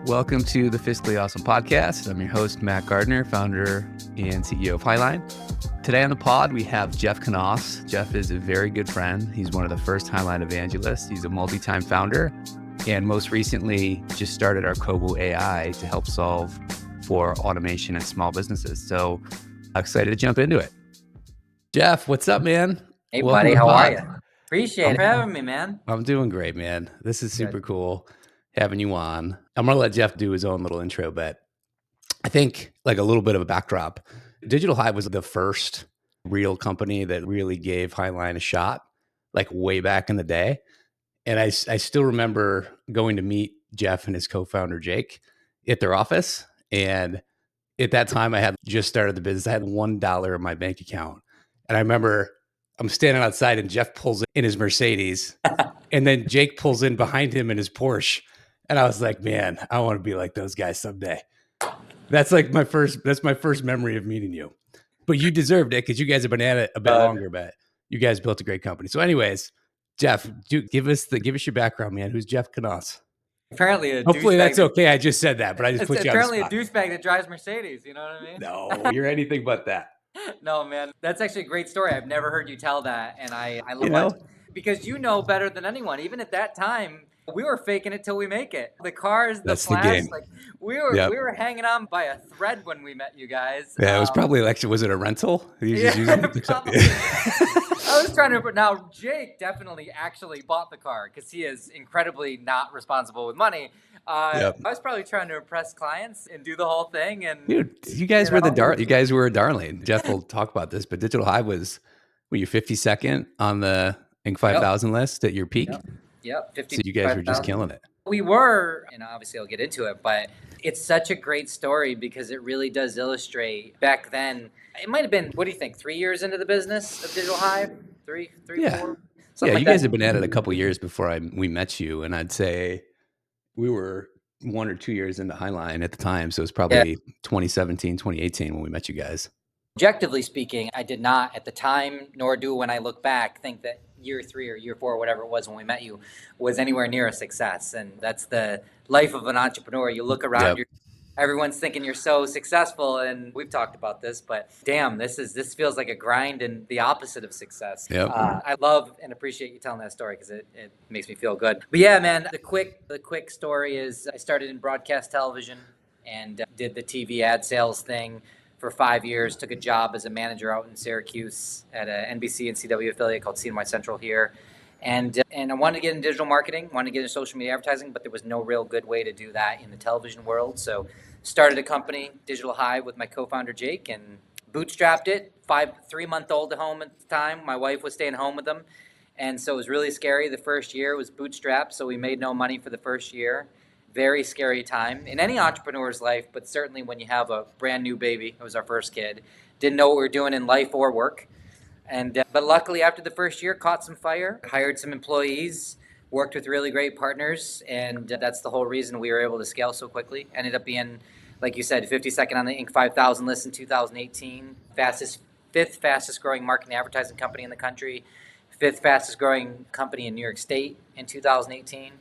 Welcome to the Fiscally Awesome podcast. I'm your host, Matt Gardner, founder and CEO of Hiline. Today on the pod, we have Jeff Knauss. Jeff is a very good friend. He's one of the first Hiline evangelists. He's a multi-time founder, and most recently just started Arcovo AI to help solve for automation in small businesses. So excited to jump into it. Jeff, what's up, man? Hey, Welcome buddy. to the How pod. are you? Appreciate it for having me, man. I'm doing great, man. This is super Good. cool having you on. I'm going to let Jeff do his own little intro, but I think like a little bit of a backdrop. Digital Hive was the first real company that really gave Hiline a shot, like way back in the day. And I still remember going to meet Jeff and his co-founder, Jake, at their office. And at that time, I had just started the business. I had $1 in my bank account. And I remember I'm standing outside and Jeff pulls in his Mercedes and then Jake pulls in behind him in his Porsche. And I was like, man, I want to be like those guys someday. That's my first memory of meeting you. But you deserved it because you guys have been at it a bit longer, but you guys built a great company. So anyways, Jeff, give us your background, man. Who's Jeff Knauss? Apparently a Hopefully douchebag. That's okay. I just said that, but I just It's put you on the apparently a spot. douchebag that drives Mercedes. You know what I mean? No, you're anything but that. No, man. That's actually a great story. I've never heard you tell that. And I You love know? it because you know better than anyone. Even at that time, we were faking it till we make it. The cars, the That's the flash, game. like we were hanging on by a thread when we met you guys. Yeah, it was probably like, was it a rental? You just Yeah, using it? probably. I was trying to. Now, Jake definitely actually bought the car because he is incredibly not responsible with money. I was probably trying to impress clients and do the whole thing. And Dude, you guys were you guys were a darling. Jeff will talk about this, but Digital Hive was, were you 52nd on the Inc. 5000 list at your peak? Yep. 50. So you guys were just killing it. We were, and obviously I'll get into it, but it's such a great story because it really does illustrate back then. It might have been, what do you think, 3 years into the business of Digital Hive? Three, Yeah. 4? Yeah, you guys have been at it a couple years before we met you, and I'd say we were 1 or 2 years into Hiline at the time, so it was probably 2017, 2018 when we met you guys. Objectively speaking, I did not at the time, nor do when I look back, think that year 3 or year 4, whatever it was when we met you, was anywhere near a success. And that's the life of an entrepreneur. You look around, everyone's thinking you're so successful, and we've talked about this, but damn, this feels like a grind and the opposite of success. I love and appreciate you telling that story because it makes me feel good. But yeah, man, the quick story is I started in broadcast television and did the TV ad sales thing for 5 years. Took a job as a manager out in Syracuse at a NBC and CW affiliate called CNY Central here. And I wanted to get into digital marketing, wanted to get into social media advertising, but there was no real good way to do that in the television world. So started a company, Digital Hive, with my co-founder Jake, and bootstrapped it. 3-month-old at home at the time. My wife was staying home with them. And so it was really scary. The first year was bootstrapped, so we made no money for the first year. Very scary time in any entrepreneur's life, but certainly when you have a brand new baby. It was our first kid. Didn't know what we were doing in life or work. And but luckily, after the first year, caught some fire, hired some employees, worked with really great partners, and that's the whole reason we were able to scale so quickly. Ended up being, like you said, 52nd on the Inc. 5000 list in 2018, fifth fastest growing marketing advertising company in the country, fifth fastest growing company in New York State in 2018,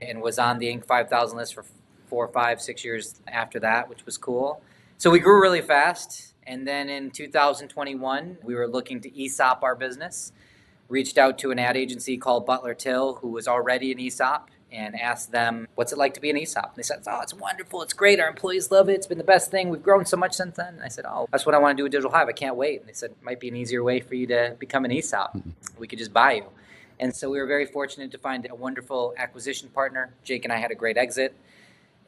and was on the Inc. 5000 list for 4, 5, 6 years after that, which was cool. So we grew really fast. And then in 2021, we were looking to ESOP our business, reached out to an ad agency called Butler Till, who was already an ESOP, and asked them, what's it like to be an ESOP? And they said, oh, it's wonderful. It's great. Our employees love it. It's been the best thing. We've grown so much since then. And I said, oh, that's what I want to do with Digital Hive. I can't wait. And they said, it might be an easier way for you to become an ESOP. We could just buy you. And so we were very fortunate to find a wonderful acquisition partner. Jake and I had a great exit.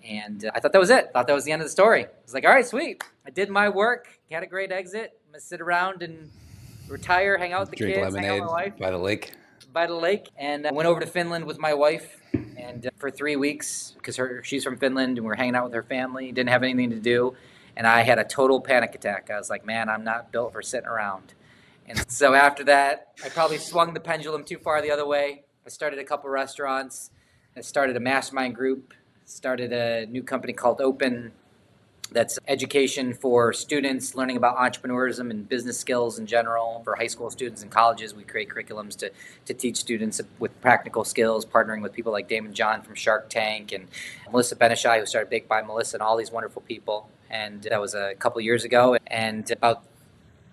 And I thought that was it. Thought that was the end of the story. I was like, all right, sweet. I did my work, had a great exit. I'm going to sit around and retire, hang out with the kids, lemonade, hang out with my wife. By the lake. And I went over to Finland with my wife and for 3 weeks because she's from Finland and we were hanging out with her family. Didn't have anything to do. And I had a total panic attack. I was like, man, I'm not built for sitting around. And so after that, I probably swung the pendulum too far the other way. I started a couple restaurants. I started a mastermind group. Started a new company called Open, That's education for students learning about entrepreneurism and business skills in general. For high school students and colleges, we create curriculums to teach students with practical skills, partnering with people like Damon John from Shark Tank and Melissa Benishai, who started Baked by Melissa, and all these wonderful people. And that was a couple years ago. And about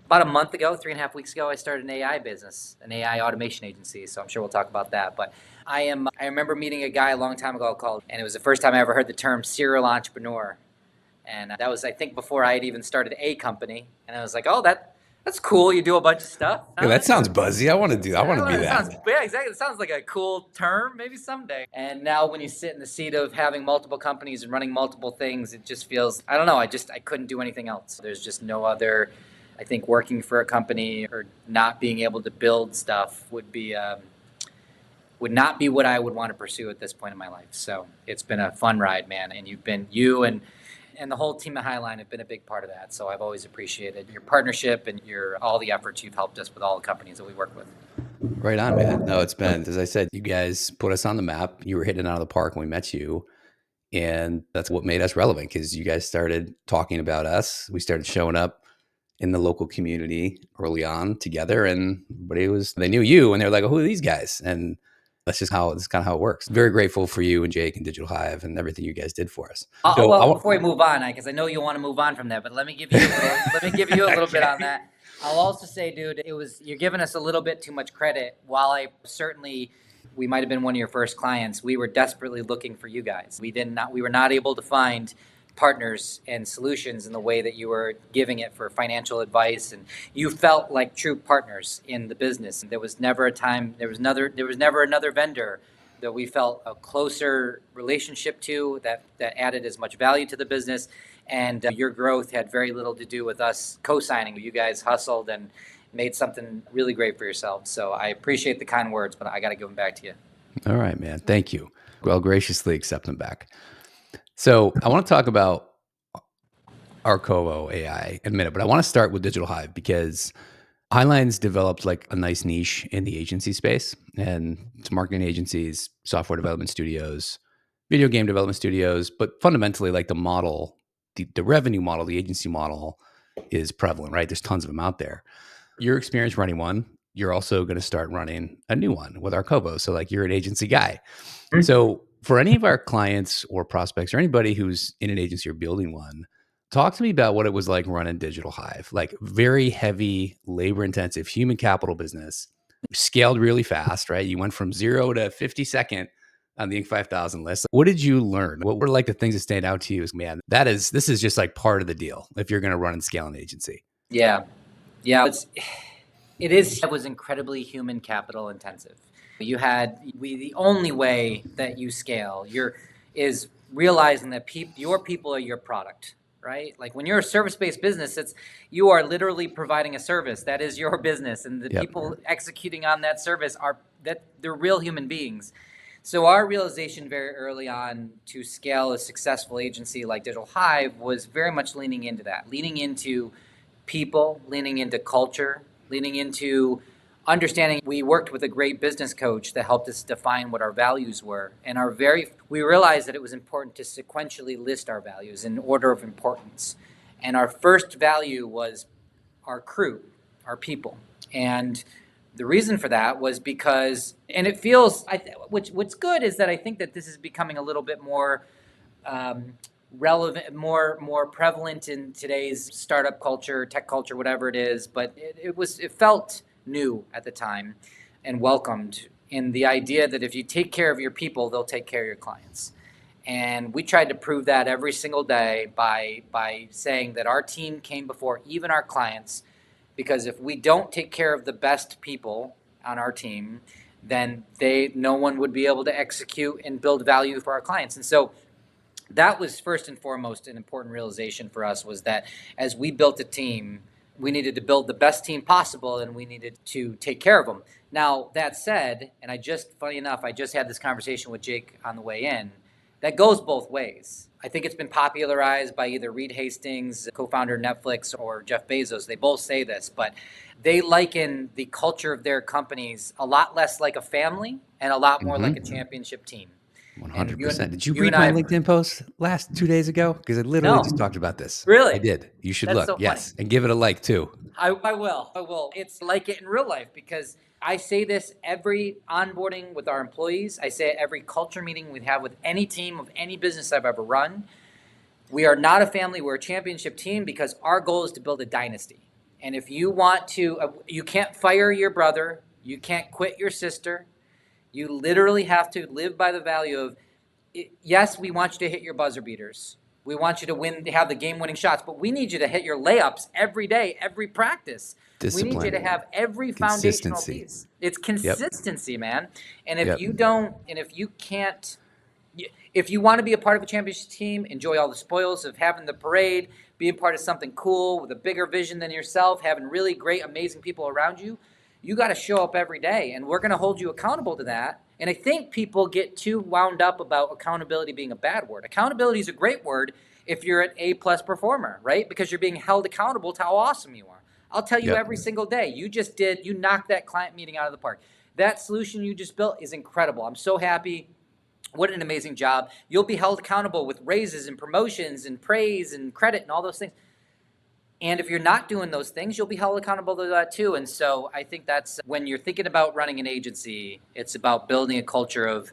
a month ago, 3.5 weeks ago, I started an AI business, an AI automation agency. So I'm sure we'll talk about that. But I remember meeting a guy a long time ago and it was the first time I ever heard the term serial entrepreneur. And that was, I think, before I had even started a company. And I was like, oh, that's cool. You do a bunch of stuff. Yeah, that sounds buzzy. I want to do. I want to be that. Yeah, exactly. It sounds like a cool term, maybe someday. And now when you sit in the seat of having multiple companies and running multiple things, it just feels, I don't know, I couldn't do anything else. There's just no other, I think working for a company or not being able to build stuff would not be what I would want to pursue at this point in my life. So it's been a fun ride, man. And you and the whole team at Hiline have been a big part of that. So I've always appreciated your partnership and all the efforts you've helped us with all the companies that we work with. Right on, man. No, it's been, as I said, you guys put us on the map. You were hitting it out of the park when we met you. And that's what made us relevant, because you guys started talking about us. We started showing up in the local community early on together, and they knew you and they're like, oh, who are these guys? And that's kind of how it works. Very grateful for you and Jake and Digital Hive and everything you guys did for us. Well, before we move on, because I know you want to move on from that, but let me give you a little bit on that. I'll also say, dude, you're giving us a little bit too much credit. While we might have been one of your first clients, we were desperately looking for you guys. We were not able to find partners and solutions in the way that you were giving it for financial advice, and you felt like true partners in the business. There was never another vendor that we felt a closer relationship to that added as much value to the business. And your growth had very little to do with us co-signing. You guys hustled and made something really great for yourselves. So I appreciate the kind words, but I got to give them back to you. All right, man. Thank you. I'll graciously accept them back. So I want to talk about Arcovo AI in a minute, but I want to start with Digital Hive, because Highline's developed like a nice niche in the agency space, and it's marketing agencies, software development studios, video game development studios, but fundamentally like the model, the revenue model, the agency model is prevalent, right? There's tons of them out there. Your experience running one, you're also going to start running a new one with Arcovo. So like you're an agency guy. Mm-hmm. So for any of our clients or prospects or anybody who's in an agency or building one, talk to me about what it was like running Digital Hive, like very heavy, labor intensive, human capital business, scaled really fast, right? You went from 0 to 52nd on the Inc. 5000 list. What did you learn? What were like the things that stand out to you as, man, this is just like part of the deal if you're going to run and scale an agency? Yeah. It was incredibly human capital intensive. The only way that you scale is realizing that your people are your product, right? Like when you're a service-based business, you are literally providing a service. That is your business. And the people executing on that service they're real human beings. So our realization very early on to scale a successful agency like Digital Hive was very much leaning into that, leaning into people, leaning into culture, leaning into understanding. We worked with a great business coach that helped us define what our values were. And we realized that it was important to sequentially list our values in order of importance. And our first value was our crew, our people. And the reason for that was because, and it feels, what's good is that I think that this is becoming a little bit more relevant, more prevalent in today's startup culture, tech culture, whatever it is. But it felt new at the time and welcomed in the idea that if you take care of your people, they'll take care of your clients. And we tried to prove that every single day by saying that our team came before even our clients, because if we don't take care of the best people on our team, then no one would be able to execute and build value for our clients. And so that was first and foremost an important realization for us, was that as we built a team, we needed to build the best team possible, and we needed to take care of them. Now, that said, and funny enough, I just had this conversation with Jake on the way in, that goes both ways. I think it's been popularized by either Reed Hastings, co-founder of Netflix, or Jeff Bezos. They both say this, but they liken the culture of their companies a lot less like a family and a lot more like a championship team. And you 100%. and Did you you and read I my have, LinkedIn post last 2 days ago? Because I literally no, just talked about this. I really, did. You should that's look. so funny. Yes. And give it a like too. I will. I will. It's like it in real life because I say this every onboarding with our employees. I say it every culture meeting we have with any team of any business I've ever run. We are not a family, we're a championship team because our goal is to build a dynasty. And if you want to, you can't fire your brother, you can't quit your sister. You literally have to live by the value of, yes, we want you to hit your buzzer beaters. We want you to win, to have the game winning shots, but we need you to hit your layups every day, every practice. We need you to Discipline, have every foundational consistency. piece. It's Yep. consistency, man. And if Yep. you don't, and if you can't, if you want to be a part of a championship team, enjoy all the spoils of having the parade, being part of something cool with a bigger vision than yourself, having really great, amazing people around you, you got to show up every day. And we're going to hold you accountable to that. And I think people get too wound up about accountability being a bad word. Accountability is a great word if you're an A-plus performer, right? Because you're being held accountable to how awesome you are. I'll tell you Yep. every single day, you knocked that client meeting out of the park. That solution you just built is incredible. I'm so happy. What an amazing job. You'll be held accountable with raises and promotions and praise and credit and all those things. And if you're not doing those things, you'll be held accountable to that too. And so I think that's when you're thinking about running an agency, it's about building a culture of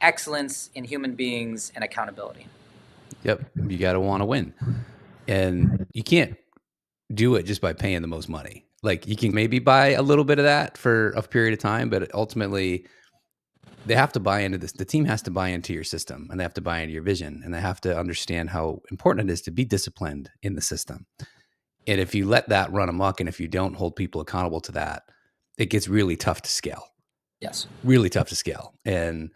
excellence in human beings and accountability. Yep. You got to want to win. And you can't do it just by paying the most money. Like you can maybe buy a little bit of that for a period of time, but ultimately they have to buy into this. The team has to buy into your system and they have to buy into your vision and they have to understand how important it is to be disciplined in the system. And if you let that run amok and if you don't hold people accountable to that, it gets really tough to scale. Yes. Really tough to scale. And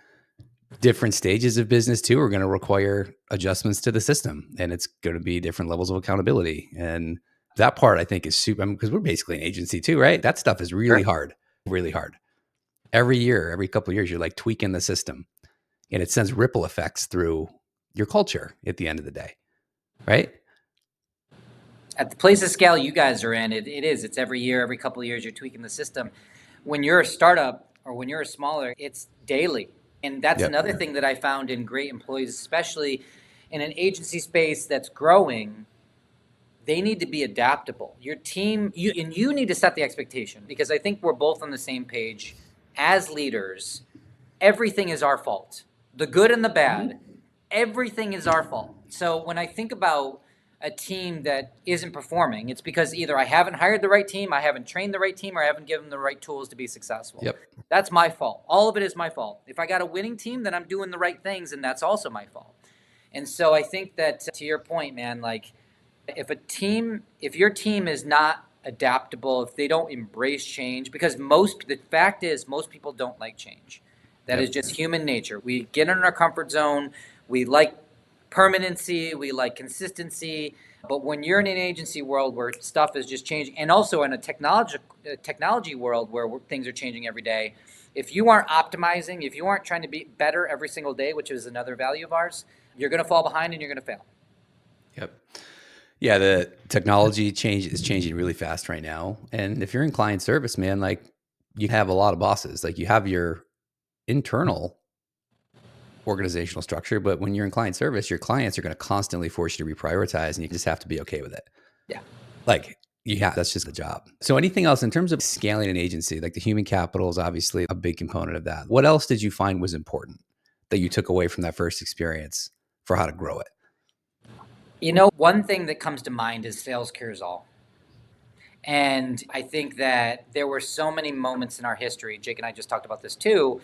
different stages of business too are going to require adjustments to the system and it's going to be different levels of accountability. And that part I think is super because we're basically an agency too, right? That stuff is really Sure. hard, really hard. Every year, every couple of years, you're like tweaking the system and it sends ripple effects through your culture at the end of the day, right? At the place of scale you guys are in, it's every year, every couple of years, you're tweaking the system. When you're a startup or when you're a smaller, it's daily. And that's Yep. another thing that I found in great employees, especially in an agency space that's growing. They need to be adaptable. Your team, you need to set the expectation because I think we're both on the same page as leaders. Everything is our fault. The good and the bad, everything is our fault. So when I think about a team that isn't performing, it's because either I haven't hired the right team, I haven't trained the right team, or I haven't given them the right tools to be successful. Yep. That's my fault. All of it is my fault. If I got a winning team, then I'm doing the right things, and that's also my fault. And so I think that to your point, man, like if your team is not adaptable, if they don't embrace change, because the fact is most people don't like change. That is Yep. just human nature. We get in our comfort zone. We like permanency. We like consistency. But when you're in an agency world where stuff is just changing, and also in a technology world where things are changing every day, if you aren't optimizing, if you aren't trying to be better every single day, which is another value of ours, you're going to fall behind and you're going to fail. Yep. Yeah, the technology change is changing really fast right now. And if you're in client service, man, like you have a lot of bosses. Like you have your internal organizational structure, but when you're in client service, your clients are going to constantly force you to reprioritize and you just have to be okay with it. Yeah. Like that's just the job. So anything else in terms of scaling an agency, like the human capital is obviously a big component of that. What else did you find was important that you took away from that first experience for how to grow it? One thing that comes to mind is sales cures all. And I think that there were so many moments in our history, Jake and I just talked about this too,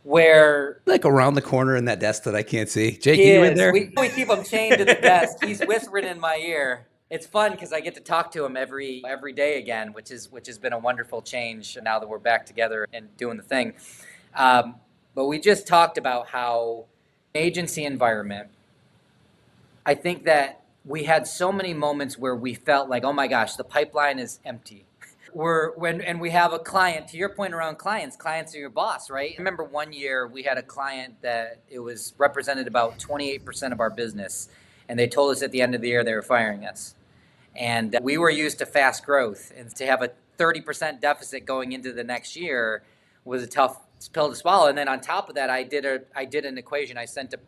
where Like around the corner in that desk that I can't see. Jake, are he you in is. there? We keep him chained to the desk. He's whispering in my ear. It's fun because I get to talk to him every day again, which has been a wonderful change now that we're back together and doing the thing. But we just talked about how agency environment. I think that we had so many moments where we felt like, oh my gosh, the pipeline is empty. And we have a client, to your point around clients are your boss, right? I remember one year we had a client that it was represented about 28% of our business. And they told us at the end of the year they were firing us. And we were used to fast growth, and to have a 30% deficit going into the next year was a tough pill to swallow. And then on top of that, I did an equation. I sent a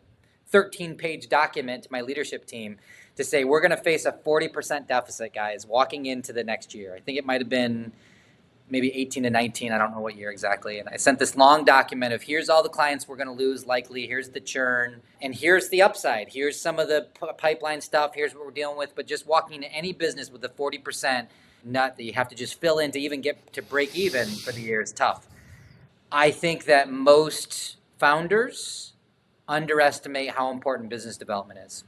13-page document to my leadership team to say, we're going to face a 40% deficit, guys, walking into the next year. I think it might have been maybe 18 to 19. I don't know what year exactly. And I sent this long document of here's all the clients we're going to lose likely. Here's the churn. And here's the upside. Here's some of the pipeline stuff. Here's what we're dealing with. But just walking into any business with a 40% nut that you have to just fill in to even get to break even for the year is tough. I think that most founders underestimate how important business development is.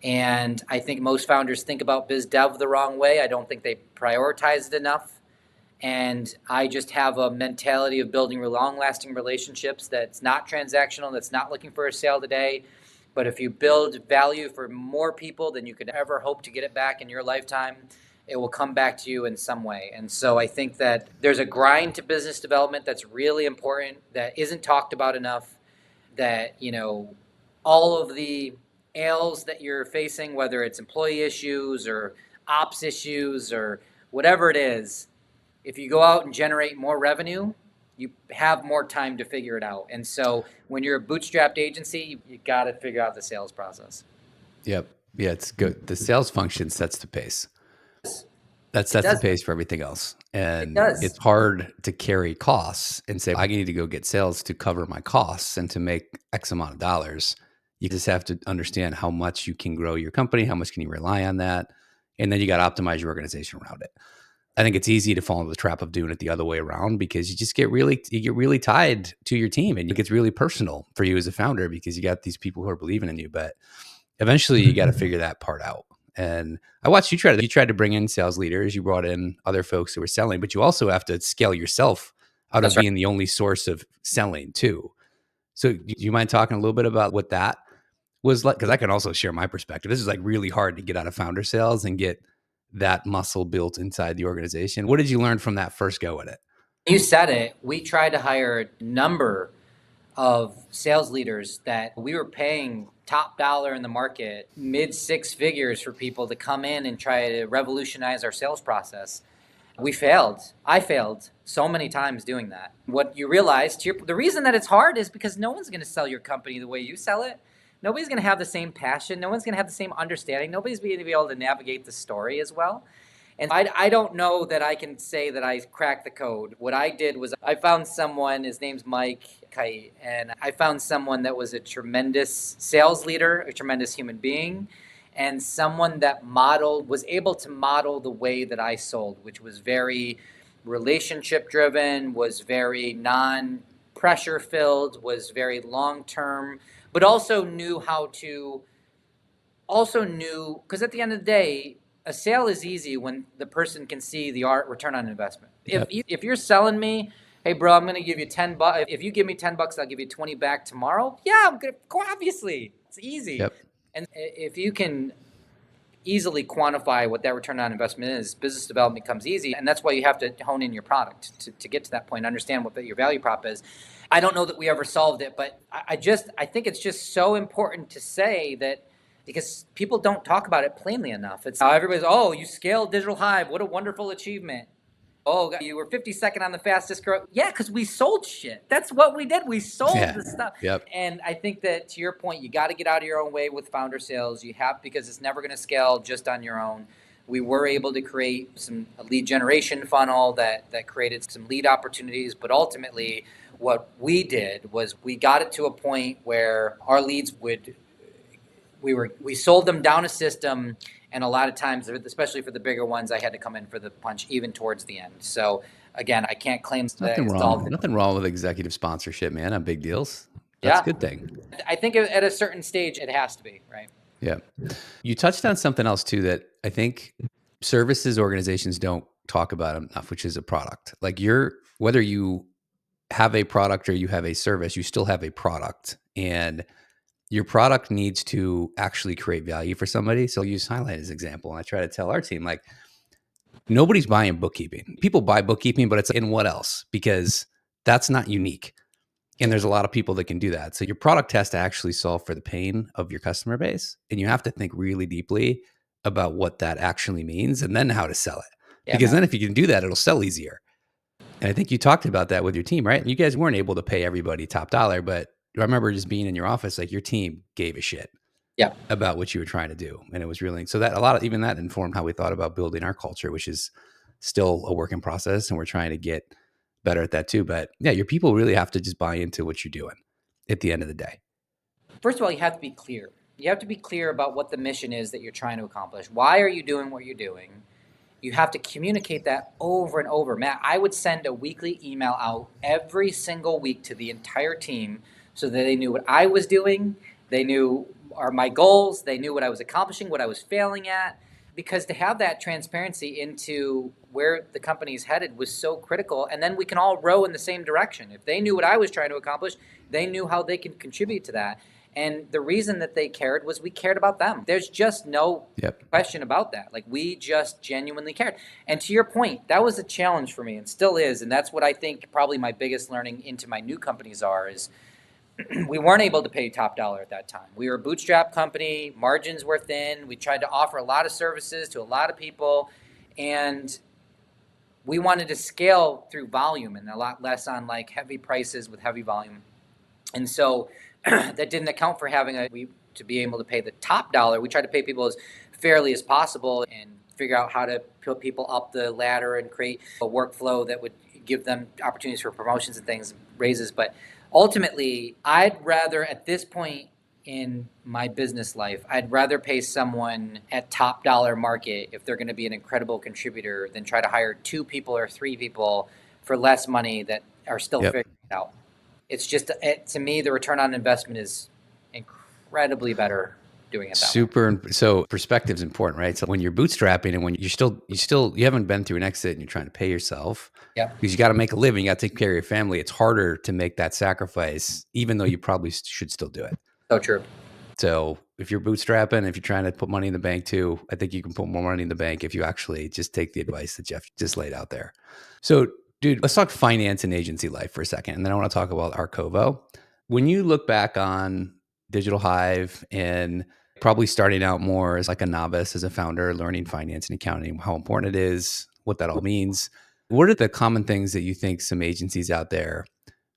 And I think most founders think about biz dev the wrong way. I don't think they prioritize it enough. And I just have a mentality of building long-lasting relationships that's not transactional, that's not looking for a sale today. But if you build value for more people than you could ever hope to get it back in your lifetime, it will come back to you in some way. And so I think that there's a grind to business development that's really important, that isn't talked about enough, that, all of the ails that you're facing, whether it's employee issues or ops issues or whatever it is, if you go out and generate more revenue, you have more time to figure it out. And so when you're a bootstrapped agency, you got to figure out the sales process. Yep. Yeah, it's good. The sales function sets the pace. That It sets the does. pace for everything else. It And does. it's hard to carry costs and say, I need to go get sales to cover my costs and to make X amount of dollars. You just have to understand how much you can grow your company, how much can you rely on that. And then you got to optimize your organization around it. I think it's easy to fall into the trap of doing it the other way around because you just get really tied to your team and it gets really personal for you as a founder because you got these people who are believing in you. But eventually you got to figure that part out. And I watched you tried to bring in sales leaders. You brought in other folks who were selling, but you also have to scale yourself out of That's right. being the only source of selling too. So do you mind talking a little bit about what that was like? Because I can also share my perspective. This is like really hard to get out of founder sales and get that muscle built inside the organization. What did you learn from that first go at it? You said it. We tried to hire a number of sales leaders that we were paying top dollar in the market, mid six figures for people to come in and try to revolutionize our sales process. We failed. I failed so many times doing that. What you realize, the reason that it's hard is because no one's going to sell your company the way you sell it. Nobody's going to have the same passion. No one's going to have the same understanding. Nobody's going to be able to navigate the story as well. And I don't know that I can say that I cracked the code. What I did was I found someone, his name's Mike Kite, and I found someone that was a tremendous sales leader, a tremendous human being, and someone that was able to model the way that I sold, which was very relationship driven, was very non-pressure filled, was very long-term, but also knew, because at the end of the day, a sale is easy when the person can see the return on investment. Yep. If you're selling me, hey bro, I'm going to give you $10. If you give me $10, I'll give you 20 back tomorrow. Yeah, I'm good. Obviously, it's easy. Yep. And if you can easily quantify what that return on investment is, business development becomes easy. And that's why you have to hone in your product to get to that point, understand what your value prop is. I don't know that we ever solved it, but I think it's just so important to say that, because people don't talk about it plainly enough. It's everybody's, oh, you scaled Digital Hive. What a wonderful achievement. Oh, you were 52nd on the fastest growth. Yeah, because we sold shit. That's what we did. We sold the stuff. Yep. And I think that, to your point, you got to get out of your own way with founder sales. You have, because it's never going to scale just on your own. We were able to create a lead generation funnel that created some lead opportunities. But ultimately, what we did was we got it to a point where our leads we sold them down a system, and a lot of times, especially for the bigger ones, I had to come in for the punch even towards the end. So again, I can't claim that it's all. Nothing wrong with executive sponsorship, man, on big deals. That's Yeah, a good thing. I think at a certain stage, it has to be, right? Yeah. You touched on something else too that I think services organizations don't talk about enough, which is a product. Like whether you have a product or you have a service, you still have a product, and your product needs to actually create value for somebody. So I'll use Hiline as an example. And I try to tell our team, like, nobody's buying bookkeeping. People buy bookkeeping, but it's in what else? Because that's not unique. And there's a lot of people that can do that. So your product has to actually solve for the pain of your customer base. And you have to think really deeply about what that actually means and then how to sell it. Yeah, Because man. then if you can do that, it'll sell easier. And I think you talked about that with your team, right? And you guys weren't able to pay everybody top dollar, but I remember just being in your office, like your team gave a shit Yeah. about what you were trying to do. And it was really, so that a lot of, even that informed how we thought about building our culture, which is still a work in process. And we're trying to get better at that too. But yeah, your people really have to just buy into what you're doing at the end of the day. First of all, you have to be clear. You have to be clear about what the mission is that you're trying to accomplish. Why are you doing what you're doing? You have to communicate that over and over. Matt, I would send a weekly email out every single week to the entire team so that they knew what I was doing, they knew my goals, they knew what I was accomplishing, what I was failing at. Because to have that transparency into where the company is headed was so critical. And then we can all row in the same direction. If they knew what I was trying to accomplish, they knew how they could contribute to that. And the reason that they cared was we cared about them. There's just no question about that. Like, we just genuinely cared. And to your point, that was a challenge for me and still is. And that's what I think probably my biggest learning into my new companies is we weren't able to pay top dollar at that time. We were a bootstrap company, margins were thin. We tried to offer a lot of services to a lot of people. And we wanted to scale through volume and a lot less on like heavy prices with heavy volume. And so that didn't account for having to be able to pay the top dollar. We tried to pay people as fairly as possible and figure out how to put people up the ladder and create a workflow that would give them opportunities for promotions and things, raises. But ultimately, I'd rather at this point in my business life, I'd rather pay someone at top dollar market if they're going to be an incredible contributor than try to hire 2 people or 3 people for less money that are still figuring it out. It's just, to me, the return on investment is incredibly better doing it that way. So perspective is important, right? So when you're bootstrapping and when you haven't been through an exit and you're trying to pay yourself, because you got to make a living, you got to take care of your family. It's harder to make that sacrifice, even though you probably should still do it. So true. So if you're bootstrapping, if you're trying to put money in the bank too, I think you can put more money in the bank if you actually just take the advice that Jeff just laid out there. So, dude, let's talk finance and agency life for a second. And then I want to talk about Arcovo. When you look back on Digital Hive and probably starting out more as like a novice as a founder, learning finance and accounting, how important it is, what that all means, what are the common things that you think some agencies out there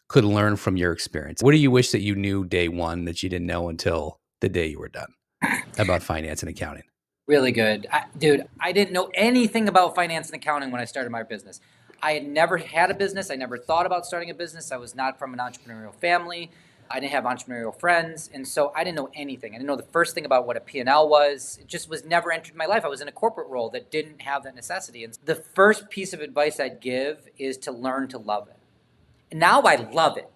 could learn from your experience? What do you wish that you knew day one that you didn't know until the day you were done about finance and accounting? Really good. Dude, I didn't know anything about finance and accounting when I started my business. I had never had a business. I never thought about starting a business. I was not from an entrepreneurial family. I didn't have entrepreneurial friends. And so I didn't know anything. I didn't know the first thing about what a P&L was. It just was never entered my life. I was in a corporate role that didn't have that necessity. And the first piece of advice I'd give is to learn to love it. And now I love it.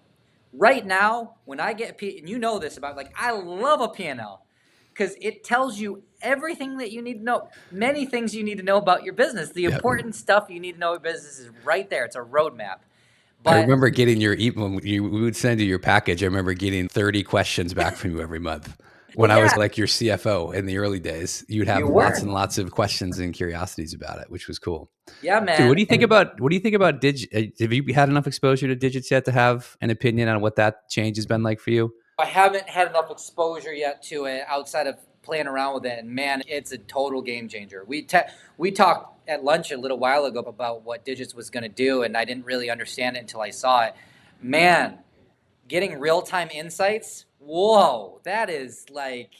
Right now, when I get and you know this about, like, I love a P&L because it tells you everything that you need to know. Many things you need to know about your business. The important stuff you need to know about your business is right there. It's a roadmap. But I remember getting when we would send you your package. I remember getting 30 questions back from you every month. When I was like your CFO in the early days, you'd have lots and lots of questions and curiosities about it, which was cool. Yeah, man. Dude, what do you think about Digit? Have you had enough exposure to Digits yet to have an opinion on what that change has been like for you? I haven't had enough exposure yet to it outside of playing around with it. And man, it's a total game changer. We talked at lunch a little while ago about what Digits was going to do, and I didn't really understand it until I saw it. Man, getting real-time insights, whoa, that is like,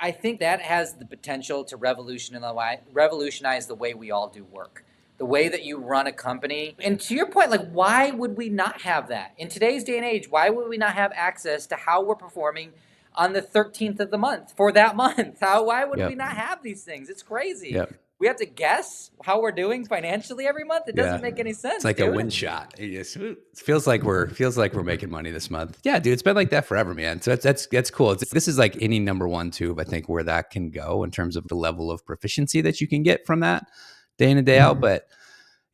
I think that has the potential to revolutionize the way we all do work, the way that you run a company. And to your point, like, why would we not have that? In today's day and age, why would we not have access to how we're performing on the 13th of the month for that month? Why would we not have these things? It's crazy. We have to guess how we're doing financially every month. It doesn't make any sense. It's like a win shot. It feels like we're making money this month. Yeah, dude, it's been like that forever, man. So that's cool. This is like any number one tube, I think, where that can go in terms of the level of proficiency that you can get from that day in and day out. But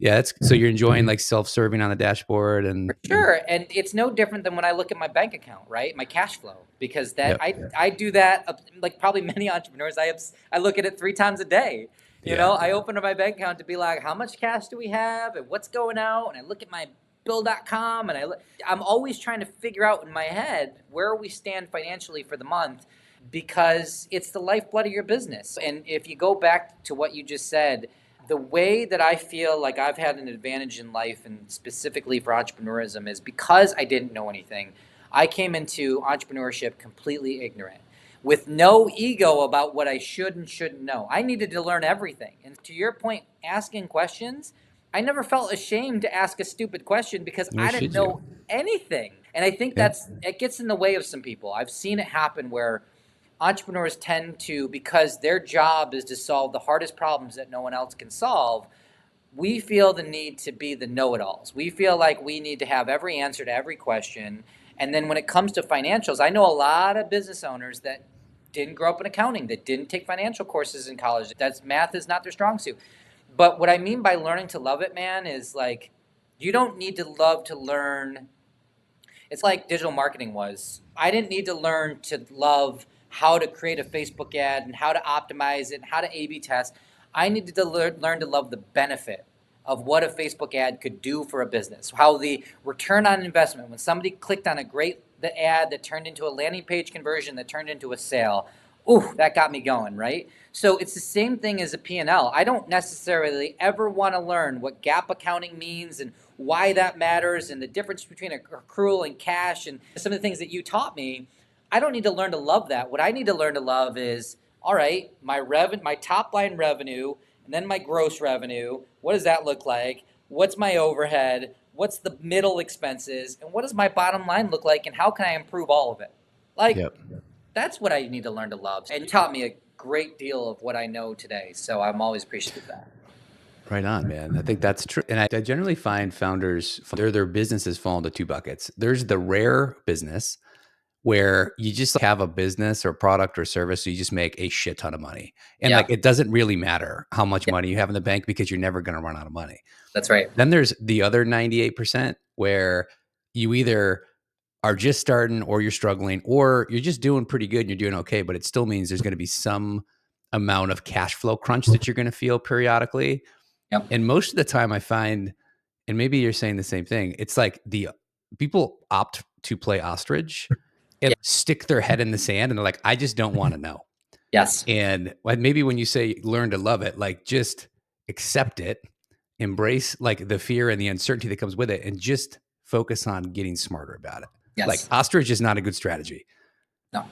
yeah, so you're enjoying like self-serving on the dashboard and sure. And it's no different than when I look at my bank account, right? My cash flow, because I do that like probably many entrepreneurs. I look at it 3 times a day. You know, I open up my bank account to be like, how much cash do we have and what's going out? And I look at my bill.com and I'm always trying to figure out in my head where we stand financially for the month, because it's the lifeblood of your business. And if you go back to what you just said, The way that I feel like I've had an advantage in life, and specifically for entrepreneurism, is because I didn't know anything. I came into entrepreneurship completely ignorant, with no ego about what I should and shouldn't know. I needed to learn everything. And to your point, asking questions, I never felt ashamed to ask a stupid question because Nor I didn't should you. know anything. And I think Yeah. it gets in the way of some people. I've seen it happen where entrepreneurs tend to, because their job is to solve the hardest problems that no one else can solve, we feel the need to be the know-it-alls. We feel like we need to have every answer to every question. And then when it comes to financials, I know a lot of business owners that didn't grow up in accounting, that didn't take financial courses in college. That's math is not their strong suit. But what I mean by learning to love it, man, is like you don't need to love to learn. It's like digital marketing was. I didn't need to learn to love how to create a Facebook ad and how to optimize it and how to A/B test. I needed to learn to love the benefit of what a Facebook ad could do for a business. How the return on investment, when somebody clicked on the ad that turned into a landing page conversion that turned into a sale, ooh, that got me going, right? So it's the same thing as a P&L. I don't necessarily ever want to learn what gap accounting means and why that matters and the difference between accrual and cash and some of the things that you taught me. I don't need to learn to love that. What I need to learn to love is, all right, my top line revenue, and then my gross revenue. What does that look like? What's my overhead? What's the middle expenses? And what does my bottom line look like? And how can I improve all of it? Like, Yep. that's what I need to learn to love. And taught me a great deal of what I know today. So I'm always appreciative of that. Right on, man. I think that's true. And I generally find founders, their businesses fall into two buckets. There's the rare business where you just have a business or product or service, so you just make a shit ton of money. And like Yeah. it doesn't really matter how much Yeah. money you have in the bank because you're never going to run out of money. That's right. Then there's the other 98% where you either are just starting or you're struggling or you're just doing pretty good and you're doing okay, but it still means there's going to be some amount of cash flow crunch that you're going to feel periodically. Yep. And most of the time I find, and maybe you're saying the same thing, it's like the people opt to play ostrich and Yeah. stick their head in the sand and they're like, I just don't want to know. Yes. And maybe when you say learn to love it, like just accept it, embrace like the fear and the uncertainty that comes with it, and just focus on getting smarter about it. Like Yes. ostrich is not a good strategy. No.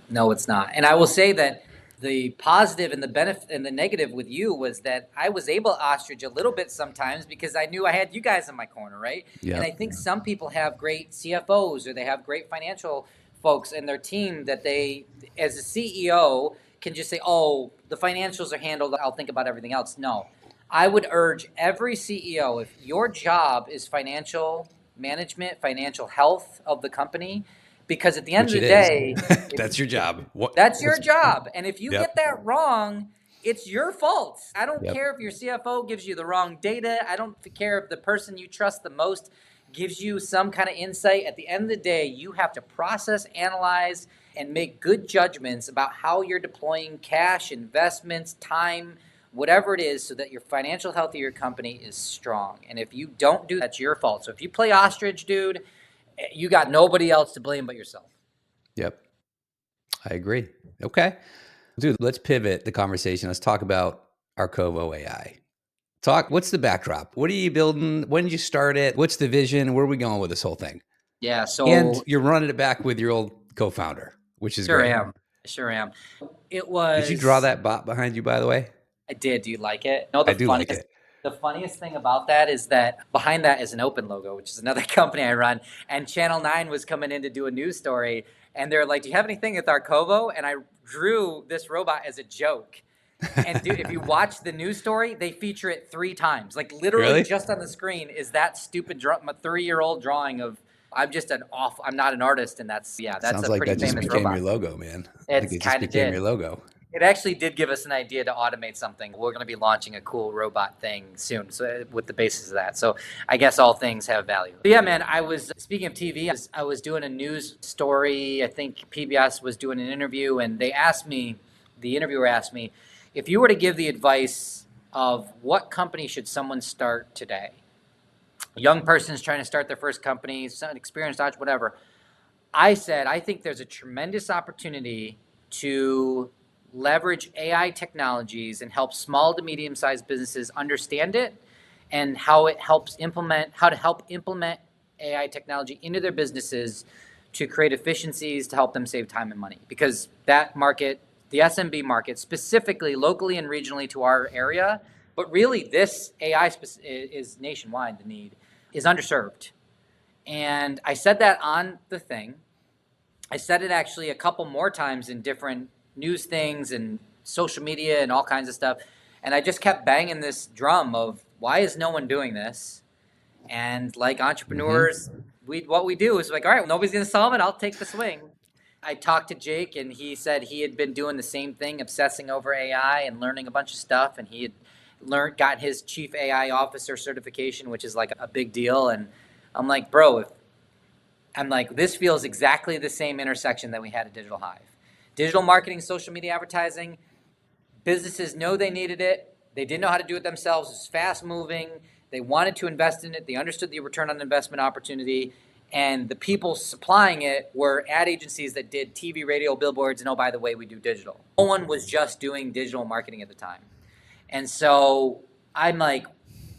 No, it's not. And I will say that the positive and the benefit and the negative with you was that I was able to ostrich a little bit sometimes because I knew I had you guys in my corner, right? And I Yep. think some people have great CFOs or they have great financial folks in their team that they, as a CEO, can just say, oh, the financials are handled. I'll think about everything else. No, I would urge every CEO, if your job is financial management, financial health of the company, because at the end Which of it the is. day, That's your job. that's your job. And if you Yep. get that wrong, it's your fault. I don't Yep. care if your CFO gives you the wrong data. I don't care if the person you trust the most gives you some kind of insight. At the end of the day, you have to process, analyze, and make good judgments about how you're deploying cash, investments, time, whatever it is, so that your financial health of your company is strong. And if you don't do that, that's your fault. So if you play ostrich, dude, you got nobody else to blame but yourself. Yep. I agree. Okay. Dude, let's pivot the conversation. Let's talk about Arcovo AI. What's the backdrop? What are you building? When did you start it? What's the vision? Where are we going with this whole thing? Yeah, And so you're running it back with your old co-founder, which is sure great. am. Sure am. It Did you draw was. that bot behind you, by the way? I did. Do you like it? No, I do like it. the funniest thing about that is that behind that is an Open logo, which is another company I run. And Channel 9 was coming in to do a news story, and they're like, "Do you have anything with Arcovo?" And I drew this robot as a joke. And dude, if you watch the news story, they feature it 3 times. Like literally, Really? just on the screen is that stupid my 3-year-old drawing of. I'm not an artist, and that's Sounds a like pretty that just famous became your robot. logo, man. I think It's it just kind of became your did. logo. It actually did give us an idea to automate something. We're going to be launching a cool robot thing soon, so with the basis of that. So I guess all things have value. But yeah, man, I was speaking of TV. I was doing a news story. I think PBS was doing an interview, and the interviewer asked me, if you were to give the advice of what company should someone start today, a young person's trying to start their first company, some experienced entrepreneur, whatever. I said, I think there's a tremendous opportunity to leverage AI technologies and help small to medium-sized businesses understand it and how to help implement AI technology into their businesses to create efficiencies to help them save time and money. Because that market, the SMB market, specifically locally and regionally to our area, but really this AI is nationwide, the need is underserved. And I said that on the thing. I said it actually a couple more times in different news things and social media and all kinds of stuff. And I just kept banging this drum of why is no one doing this? And like entrepreneurs, what we do is like, all right, well, nobody's going to solve it. I'll take the swing. I talked to Jake, and he said he had been doing the same thing, obsessing over AI and learning a bunch of stuff. And he had got his chief AI officer certification, which is like a big deal. And I'm like, bro, this feels exactly the same intersection that we had at Digital Hive. Digital marketing, social media advertising, businesses know they needed it. They didn't know how to do it themselves. It's fast moving. They wanted to invest in it. They understood the return on investment opportunity. And the people supplying it were ad agencies that did TV, radio, billboards, and oh, by the way, we do digital. No one was just doing digital marketing at the time. And so I'm like,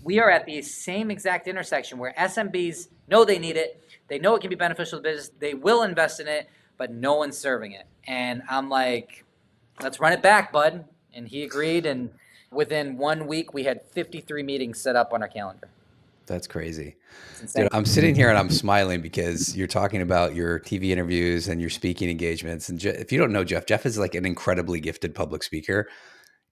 we are at the same exact intersection where SMBs know they need it. They know it can be beneficial to business. They will invest in it, but no one's serving it. And I'm like, let's run it back, bud. And he agreed. And within 1 week, we had 53 meetings set up on our calendar. That's crazy. Dude, I'm sitting here and I'm smiling because you're talking about your TV interviews and your speaking engagements. And if you don't know Jeff is like an incredibly gifted public speaker.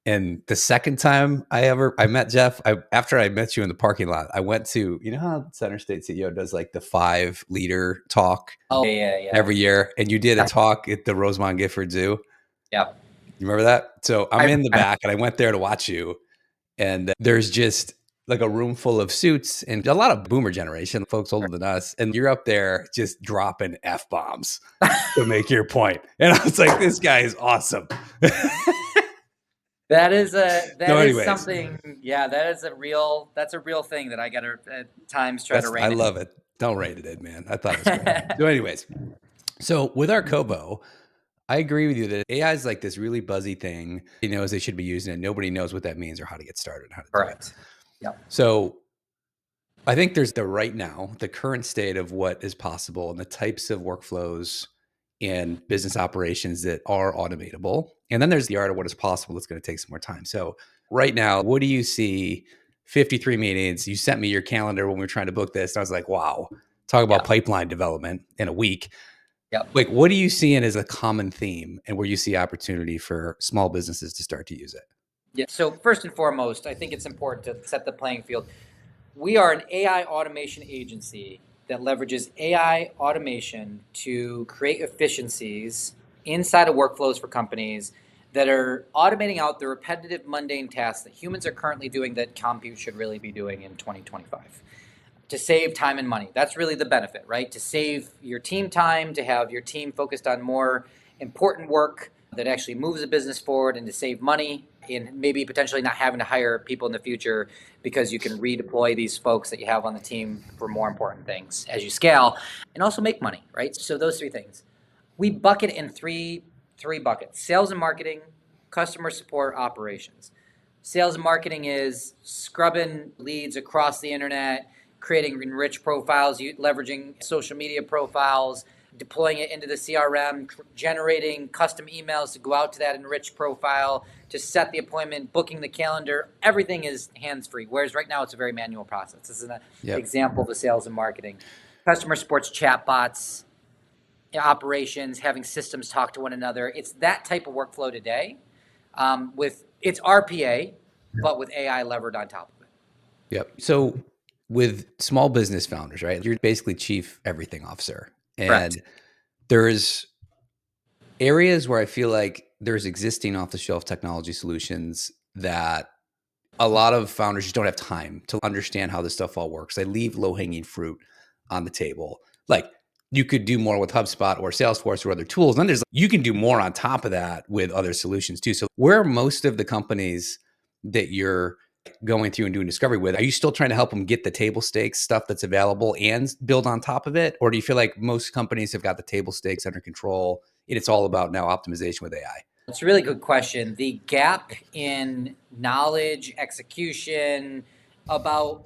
And the second time I met Jeff, after I met you in the parking lot, I went to, you know how Center State CEO does like the 5 leader talk every year? And you did a talk at the Rosemont Gifford Zoo. Yeah. You remember that? So I'm in the back and I went there to watch you. And there's just like a room full of suits and a lot of boomer generation, folks older than us. And you're up there just dropping F-bombs to make your point. And I was like, this guy is awesome. That is something. Yeah, that's a real thing that I got to at times try to rein in. I love it. Don't rate it in, man. I thought it was great. So anyways, so with Arcovo, I agree with you that AI is like this really buzzy thing. He knows they should be using it. Nobody knows what that means or how to get started, how to do it. Yeah. So I think there's the current state of what is possible and the types of workflows and business operations that are automatable. And then there's the art of what is possible that's going to take some more time. So right now, what do you see? 53 meetings. You sent me your calendar when we were trying to book this. And I was like, wow, talk about pipeline development in a week. Yep. Like, what are you seeing as a common theme and where you see opportunity for small businesses to start to use it? Yeah. So first and foremost, I think it's important to set the playing field. We are an AI automation agency that leverages AI automation to create efficiencies inside of workflows for companies that are automating out the repetitive, mundane tasks that humans are currently doing that compute should really be doing in 2025 to save time and money. That's really the benefit, right? To save your team time, to have your team focused on more important work that actually moves the business forward, and to save money and maybe potentially not having to hire people in the future because you can redeploy these folks that you have on the team for more important things as you scale, and also make money, right? So those 3 things. We bucket in three buckets: sales and marketing, customer support, operations. Sales and marketing is scrubbing leads across the internet, creating enriched profiles, leveraging social media profiles, deploying it into the CRM, generating custom emails to go out to that enriched profile, to set the appointment, booking the calendar. Everything is hands-free, whereas right now it's a very manual process. This is an example of the sales and marketing. Customer support's chatbots, operations, having systems talk to one another. It's that type of workflow today. It's RPA, but with AI levered on top of it. Yep. So with small business founders, right? You're basically chief everything officer. And there's areas where I feel like there's existing off the shelf technology solutions that a lot of founders just don't have time to understand how this stuff all works. They leave low hanging fruit on the table. Like, you could do more with HubSpot or Salesforce or other tools. And then you can do more on top of that with other solutions too. So where are most of the companies that you're going through and doing discovery with? Are you still trying to help them get the table stakes stuff that's available and build on top of it? Or do you feel like most companies have got the table stakes under control and it's all about now optimization with AI? It's a really good question. The gap in knowledge, execution about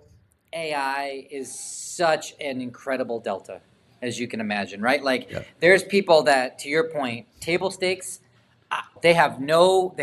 AI is such an incredible delta, as you can imagine, right? Like, Yep. there's people that, to your point, table stakes, they have nothing.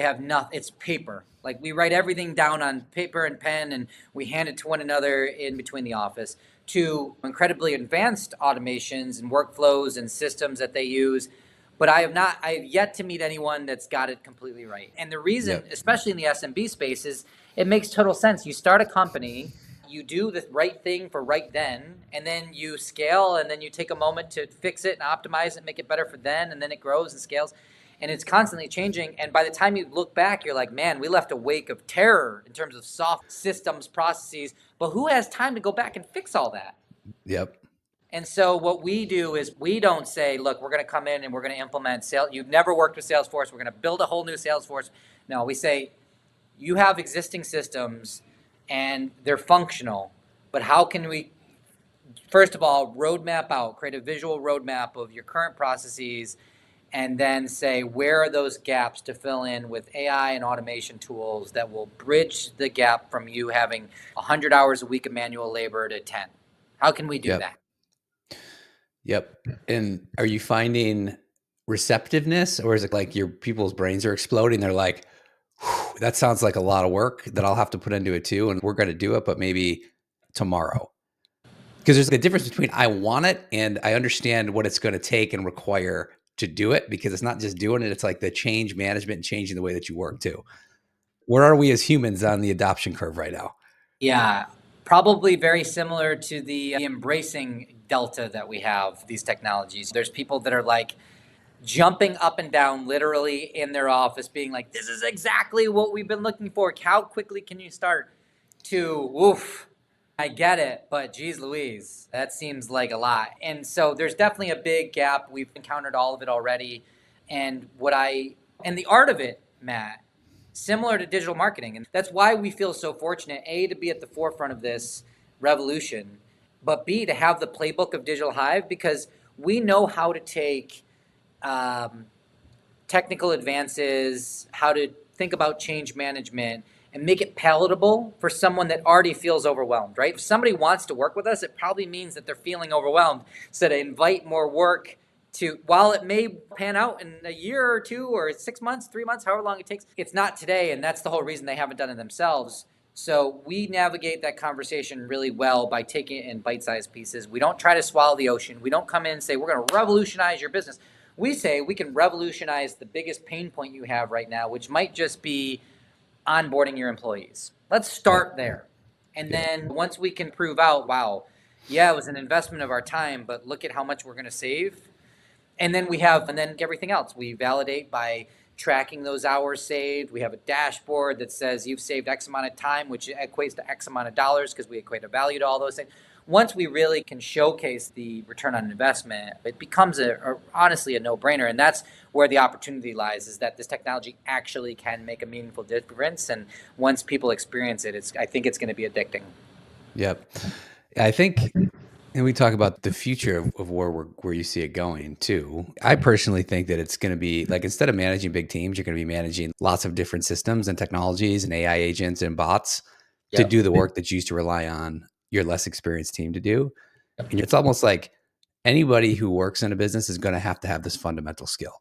It's paper. Like, we write everything down on paper and pen, and we hand it to one another in between the office, to incredibly advanced automations and workflows and systems that they use. But I have yet to meet anyone that's got it completely right. And the reason, Yep. especially in the SMB space, is it makes total sense. You start a company, you do the right thing for right then, and then you scale, and then you take a moment to fix it and optimize it, make it better for then, and then it grows and scales. And it's constantly changing. And by the time you look back, you're like, man, we left a wake of terror in terms of soft systems, processes. But who has time to go back and fix all that? Yep. And so what we do is we don't say, look, we're going to come in and we're going to implement sales. You've never worked with Salesforce. We're going to build a whole new Salesforce. No, we say you have existing systems and they're functional, but how can we, first of all, roadmap out, create a visual roadmap of your current processes, and then say, where are those gaps to fill in with AI and automation tools that will bridge the gap from you having 100 hours a week of manual labor to 10? How can we do Yep. that? Yep. And are you finding receptiveness, or is it like your people's brains are exploding? They're like, that sounds like a lot of work that I'll have to put into it too. And we're going to do it, but maybe tomorrow. Because there's a difference between I want it and I understand what it's going to take and require to do it, because it's not just doing it. It's like the change management and changing the way that you work too. Where are we as humans on the adoption curve right now? Yeah, probably very similar to the embracing delta that we have these technologies. There's people that are like jumping up and down literally in their office, being like, this is exactly what we've been looking for. How quickly can you start? To, woof, I get it, but geez Louise, that seems like a lot. And so there's definitely a big gap. We've encountered all of it already. And and the art of it, Matt, similar to digital marketing. And that's why we feel so fortunate, A, to be at the forefront of this revolution, but B, to have the playbook of Digital Hive, because we know how to take technical advances, how to think about change management, and make it palatable for someone that already feels overwhelmed, right? If somebody wants to work with us, it probably means that they're feeling overwhelmed. So to invite more work to, while it may pan out in a year or two or 6 months, 3 months, however long it takes, it's not today. And that's the whole reason they haven't done it themselves. So we navigate that conversation really well by taking it in bite-sized pieces. We don't try to swallow the ocean. We don't come in and say, we're going to revolutionize your business. We say we can revolutionize the biggest pain point you have right now, which might just be onboarding your employees. Let's start there. And then once we can prove out, wow, yeah, it was an investment of our time, but look at how much we're going to save. And then everything else. We validate by tracking those hours saved. We have a dashboard that says you've saved X amount of time, which equates to X amount of dollars, because we equate a value to all those things. Once we really can showcase the return on investment, it becomes honestly a no-brainer. And that's where the opportunity lies, is that this technology actually can make a meaningful difference. And once people experience it, I think it's going to be addicting. Yep. I think, and we talk about the future of where you see it going too. I personally think that it's going to be like, instead of managing big teams, you're going to be managing lots of different systems and technologies and AI agents and bots to Yep. do the work that you used to rely on your less experienced team to do. And it's almost like anybody who works in a business is going to have this fundamental skill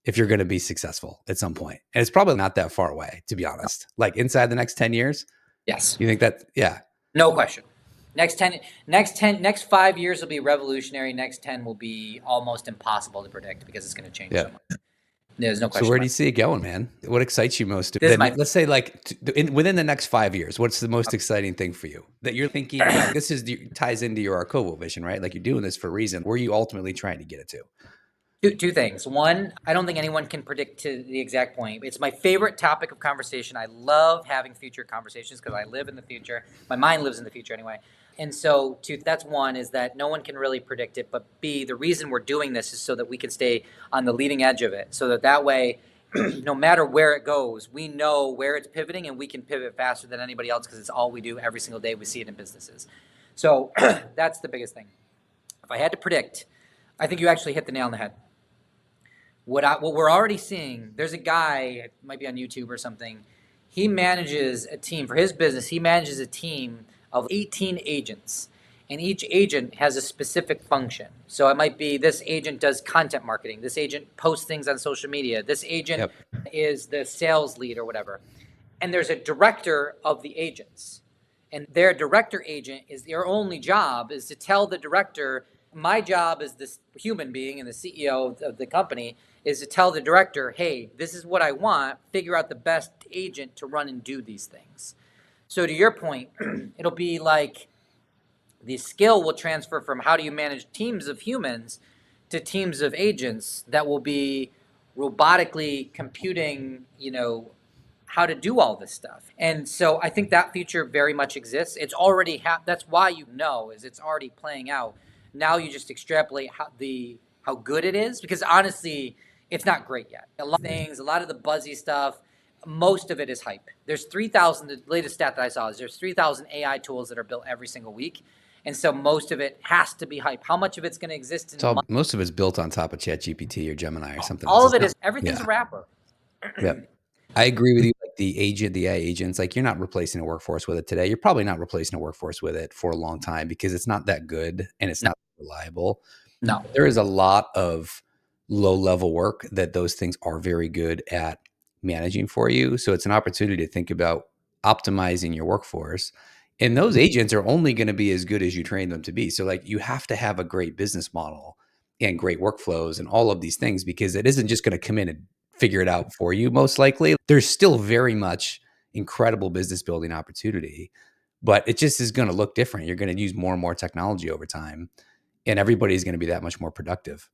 if you're going to be successful at some point. And it's probably not that far away, to be honest. Like inside the next 10 years, Yes. you think that, yeah. No question. Next 5 years will be revolutionary. Next 10 will be almost impossible to predict, because it's going to change Yeah. so much. There's no So question where about do you it. see it going, man? What excites you most? This is Then my let's say like within the next 5 years, what's the most exciting thing for you that you're thinking like this ties into your Arcovo vision, right? Like you're doing this for a reason. Where are you ultimately trying to get it to? two things. One, I don't think anyone can predict to the exact point. It's my favorite topic of conversation. I love having future conversations because I live in the future. My mind lives in the future anyway. And so that's one, is that no one can really predict it. But B, the reason we're doing this is so that we can stay on the leading edge of it. So that way, no matter where it goes, we know where it's pivoting, and we can pivot faster than anybody else, because it's all we do every single day. We see it in businesses. So that's the biggest thing. If I had to predict, I think you actually hit the nail on the head. What we're already seeing, there's a guy, it might be on YouTube or something. He manages a team for his business. He manages a team of 18 agents, and each agent has a specific function. So it might be this agent does content marketing. This agent posts things on social media. This agent Yep. is the sales lead or whatever. And there's a director of the agents. And their director agent is their only job is to tell the director, my job as this human being and the CEO of the company is to tell the director, hey, this is what I want, figure out the best agent to run and do these things. So to your point, it'll be like the skill will transfer from how do you manage teams of humans to teams of agents that will be robotically computing, how to do all this stuff. And so I think that future very much exists. It's already that's why is it's already playing out. Now you just extrapolate how good it is, because honestly, it's not great yet. A lot of things, a lot of the buzzy stuff, most of it is hype. There's 3,000, the latest stat that I saw is there's 3,000 AI tools that are built every single week. And so most of it has to be hype. How much of it's going to exist in Most of it's built on top of ChatGPT or Gemini or something. all of it is, everything's a wrapper. Yep. I agree with you. Like the AI agents, like you're not replacing a workforce with it today. You're probably not replacing a workforce with it for a long time because it's not that good and it's No. not reliable. No. There is a lot of low level work that those things are very good at managing for you. So it's an opportunity to think about optimizing your workforce. And those agents are only going to be as good as you train them to be. So like you have to have a great business model and great workflows and all of these things, because it isn't just going to come in and figure it out for you. Most likely there's still very much incredible business building opportunity, but it just is going to look different. You're going to use more and more technology over time, and everybody's going to be that much more productive.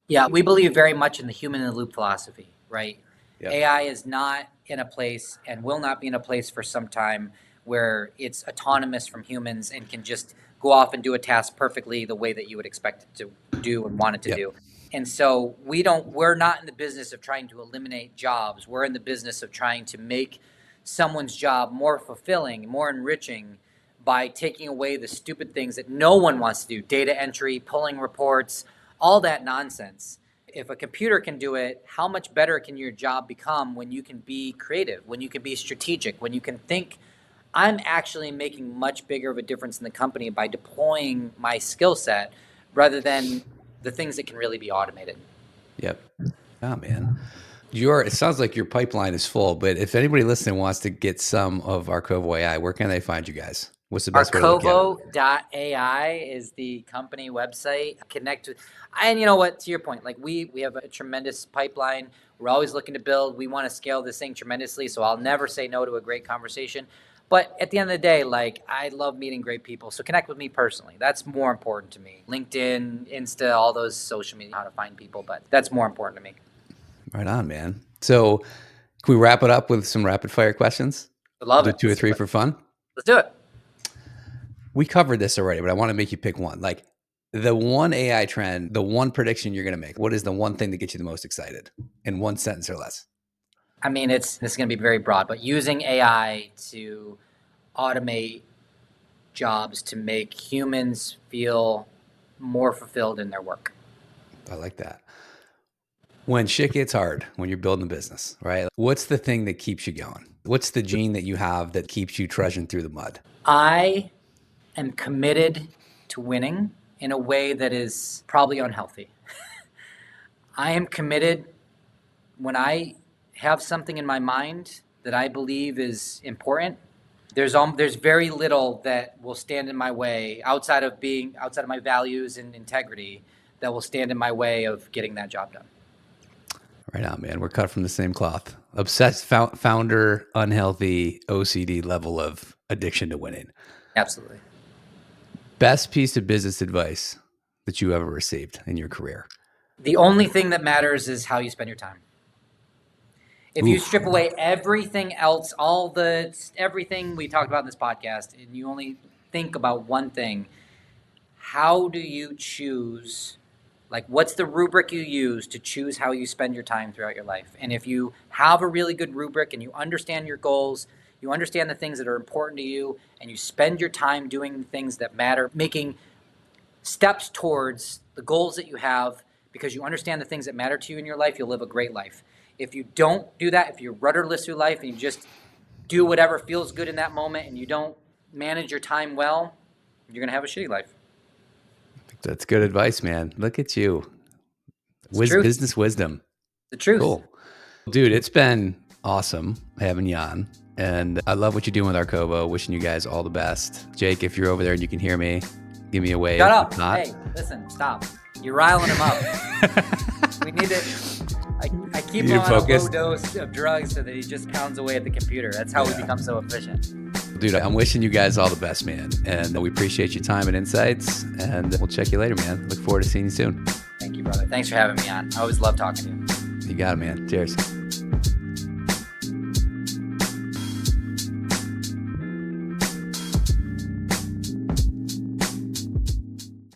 Yeah, we believe very much in the human in the loop philosophy, right? Yep. AI is not in a place and will not be in a place for some time where it's autonomous from humans and can just go off and do a task perfectly the way that you would expect it to do and want it to Yep. do. And so we're not in the business of trying to eliminate jobs. We're in the business of trying to make someone's job more fulfilling, more enriching by taking away the stupid things that no one wants to do, data entry, pulling reports, all that nonsense. If a computer can do it, how much better can your job become when you can be creative, when you can be strategic, when you can think, I'm actually making much bigger of a difference in the company by deploying my skill set rather than the things that can really be automated. Yep. Oh, man. It sounds like your pipeline is full, but if anybody listening wants to get some of Arcovo AI, where can they find you guys? What's the best way to look at it? Arcovo.ai is the company website. Connect with, and you know what, to your point, like we have a tremendous pipeline. We're always looking to build. We want to scale this thing tremendously. So I'll never say no to a great conversation. But at the end of the day, like I love meeting great people. So connect with me personally. That's more important to me. LinkedIn, Insta, all those social media, how to find people, but that's more important to me. Right on, man. So can we wrap it up with some rapid fire questions? I love Do it. 2 or 3 for fun. Let's do it. We covered this already, but I want to make you pick one. Like the one AI trend, the one prediction you're going to make. What is the one thing that gets you the most excited in one sentence or less? I mean, this is going to be very broad, but using AI to automate jobs to make humans feel more fulfilled in their work. I like that. When shit gets hard, when you're building a business, right? What's the thing that keeps you going? What's the gene that you have that keeps you trudging through the mud? I am committed to winning in a way that is probably unhealthy. I am committed when I have something in my mind that I believe is important. There's very little that will stand in my way outside of my values and integrity that will stand in my way of getting that job done. Right on, man. We're cut from the same cloth. Obsessed founder, unhealthy OCD level of addiction to winning. Absolutely. Best piece of business advice that you ever received in your career? The only thing that matters is how you spend your time. If you strip away everything else, everything we talked about in this podcast, and you only think about one thing, how do you choose? Like, what's the rubric you use to choose how you spend your time throughout your life? And if you have a really good rubric and you understand your goals, you understand the things that are important to you, and you spend your time doing things that matter, making steps towards the goals that you have, because you understand the things that matter to you in your life, you'll live a great life. If you don't do that, if you're rudderless through life and you just do whatever feels good in that moment and you don't manage your time well, you're going to have a shitty life. That's good advice, man. Look at you. It's the truth. Business wisdom. The truth. Cool. Dude, it's been awesome having you on. And I love what you're doing with Arcovo. Wishing you guys all the best. Jake, if you're over there and you can hear me, give me a wave. Shut up. Hey, listen, stop. You're riling him up. We need to... I keep him on a low dose of drugs so that he just pounds away at the computer. That's how we become so efficient. Dude, I'm wishing you guys all the best, man. And we appreciate your time and insights. And we'll check you later, man. Look forward to seeing you soon. Thank you, brother. Thanks for having me on. I always love talking to you. You got it, man. Cheers.